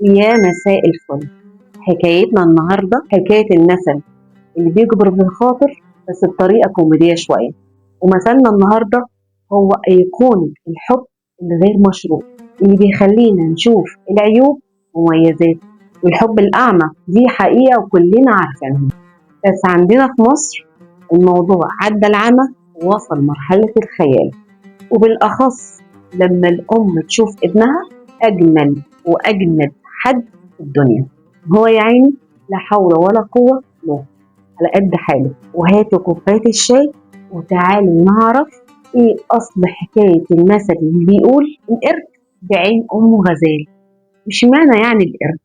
يا مساء الفل. حكايتنا النهاردة حكاية المثل اللي بيجبر بالخاطر بس بطريقة كوميدية شوية. ومثلنا النهاردة هو أيقونة الحب الغير مشروط اللي بيخلينا نشوف العيوب ومميزات، والحب الأعمى دي حقيقة وكلنا عارفينها. بس عندنا في مصر الموضوع عدى العمى ووصل مرحلة الخيال، وبالأخص لما الأم تشوف ابنها أجمل وأجمد حد في الدنيا، هو يا عيني لا حول ولا قوة له، على قد حاله. وهاتوا كوباية الشاي وتعالوا نعرف ايه أصل حكاية المثل اللي بيقول القرد بعين أمه غزال. مش معنى يعني القرد.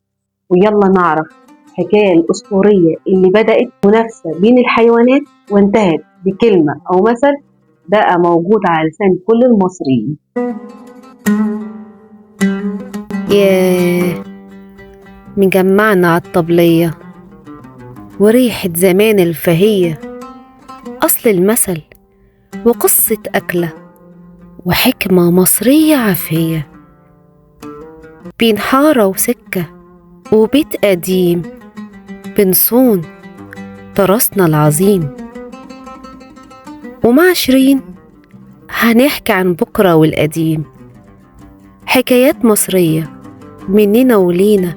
ويلا نعرف الحكاية الأسطورية اللي بدأت منافسة بين الحيوانات وانتهت بكلمة أو مثل بقى موجود على لسان كل المصريين. ياه، مجمعنا عالطبلية وريحة زمان الفهية. أصل المثل وقصة أكلة وحكمة مصرية عافية، بين حارة وسكة وبيت قديم بنصون تراثنا العظيم. ومع شيرين هنحكي عن بكرة والقديم، حكايات مصرية مننا ولينا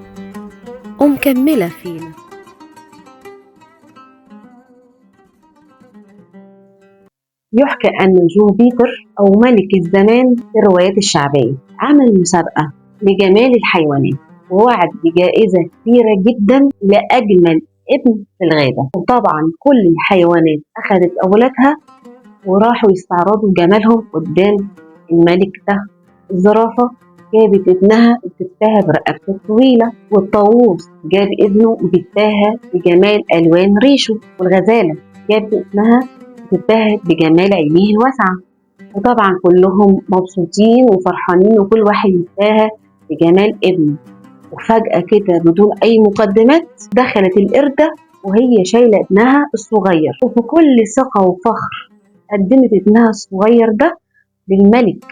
ومكملة فينا. يحكى أن جوبيتر أو ملك الزمان في الروايات الشعبية عمل مسابقة لجمال الحيوانات، ووعد بجائزة كبيرة جدا لأجمل ابن في الغابة. وطبعا كل الحيوانات أخذت أولادها وراحوا يستعرضوا جمالهم قدام الملك ده. الزرافة جابت ابنها بتتباهى برقبته الطويلة، والطاووس جاب ابنه بيتباهى بجمال ألوان ريشه، والغزالة جابت ابنها بتتباهى بجمال عينيه الواسعة. وطبعا كلهم مبسوطين وفرحانين وكل واحد يتباهى بجمال ابنه. وفجأة كده بدون أي مقدمات دخلت القردة وهي شايلة ابنها الصغير، وبكل ثقة وفخر قدمت ابنها الصغير ده للملك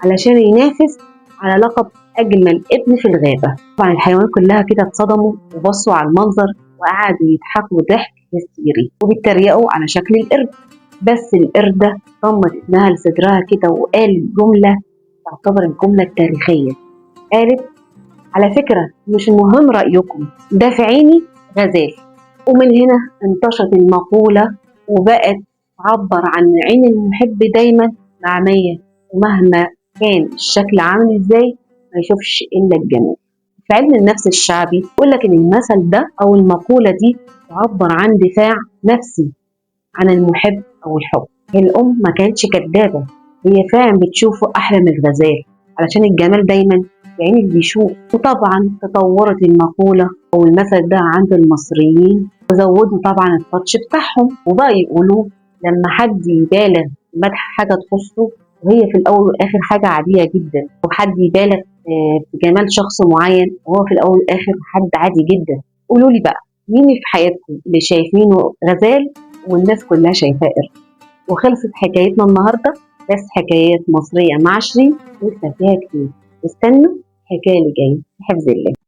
علشان ينافس على لقب أجمل ابن في الغابة. طبعا الحيوانات كلها كده اتصدموا وبصوا على المنظر وقعدوا يضحكوا ضحك هستيري وبيتريقوا على شكل القرد. بس القردة ضمت ابنها لصدرها كده وقال جملة تعتبر الجملة التاريخية. قالت: على فكرة مش مهم رأيكم، ده في عيني غزال. ومن هنا انتشرت المقولة وبقت تعبر عن عين المحب دايما معمية، ومهما كان الشكل عامل ازاي ما يشوفش الا الجمال. في علم النفس الشعبي يقول لك ان المثل ده او المقولة دي تعبر عن دفاع نفسي عن المحب او الحب. الام ما كانتش كدابة، هي فعلا بتشوفه احلى من الغزال علشان الجمال دايما بعين اللي بيشوف. وطبعا تطورت المقولة او المثل ده عند المصريين وزودوا طبعا التاتش بتاعهم، وبقى يقولوا لما حد يبالغ مدح حاجة تخصه وهي في الأول والآخر حاجة عادية جدا، وحد يبالغ في جمال شخص معين وهو في الأول والآخر حد عادي جدا. قولوا لي بقى مين في حياتكم اللي شايفينه غزال والناس كلها شايفاه قرد؟ وخلصت حكايتنا النهاردة، بس حكايات مصرية مع شيرين لسه فيها كتير. استنوا الحكاية اللي جاية في حفظ الله.